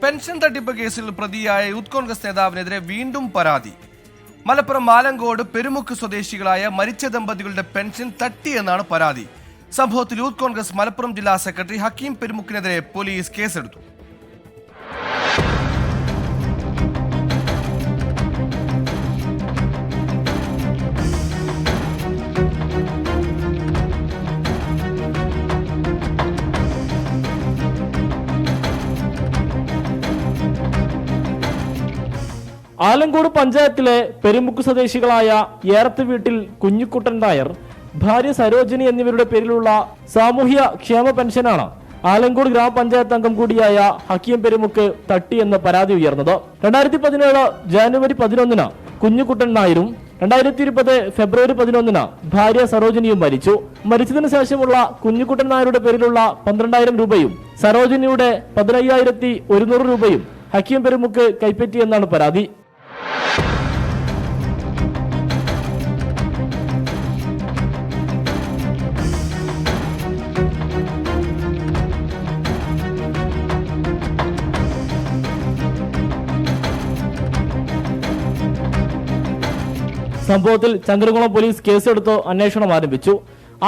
Pension തട്ടിപ്പ് കേസിൽ പ്രതിയായ യൂത്ത് കോൺഗ്രസ് നേതാവിനെതിരെ വീണ്ടും പരാതി. മലപ്പുറം മാലങ്കോട് പെരുമുക്ക് സ്വദേശികളായ മരിച്ച ദമ്പതികളുടെ പെൻഷൻ തട്ടിയെന്നാണ് പരാതി. സംഭവത്തിൽ യൂത്ത് കോൺഗ്രസ് മലപ്പുറം ജില്ലാ സെക്രട്ടറി ഹക്കീം പെരുമുക്കിനെതിരെ പോലീസ് കേസെടുത്തു. ആലങ്കോട് പഞ്ചായത്തിലെ പെരുമുക്ക് സ്വദേശികളായ ഏറത്ത് വീട്ടിൽ കുഞ്ഞിക്കുട്ടൻ നായർ, ഭാര്യ സരോജിനി എന്നിവരുടെ പേരിലുള്ള സാമൂഹ്യ ക്ഷേമ പെൻഷനാണ് ആലങ്കോട് ഗ്രാമപഞ്ചായത്ത് അംഗം കൂടിയായ ഹക്കീം പെരുമുക്ക് തട്ടിയെന്ന് പരാതി ഉയർന്നത്. 2017 ജനുവരി 11 കുഞ്ഞിക്കുട്ടൻ നായരും 2020 ഫെബ്രുവരി 11 ഭാര്യ സരോജിനിയും മരിച്ചു. മരിച്ചതിനു ശേഷമുള്ള കുഞ്ഞിക്കുട്ടൻ നായരുടെ പേരിലുള്ള 12,000 രൂപയും സരോജിനിയുടെ 15,100 രൂപയും ഹക്കീം പെരുമുക്ക് കൈപ്പറ്റിയെന്നാണ് പരാതി. സംഭവത്തിൽ ചന്ദ്രകുളം പോലീസ് കേസെടുത്ത് അന്വേഷണം ആരംഭിച്ചു.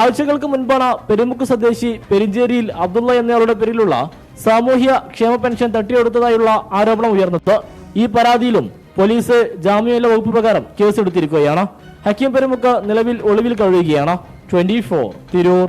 ആഴ്ചകൾക്ക് മുൻപാണ് പെരുമുക്ക് സ്വദേശി പെരിഞ്ചേരിയിൽ അബ്ദുള്ള എന്നയാളുടെ പേരിലുള്ള സാമൂഹ്യ ക്ഷേമ പെൻഷൻ തട്ടിയെടുത്തതായുള്ള ആരോപണം ഉയർന്നത്. ഈ പരാതിയിലും പോലീസ് ജാമ്യമില്ലാ വകുപ്പ് പ്രകാരം കേസെടുത്തിരിക്കുകയാണ്. ഹക്കീം പെരുമുക്ക് നിലവിൽ ഒളിവിൽ കഴിയുകയാണ്. 24 തിരൂർ.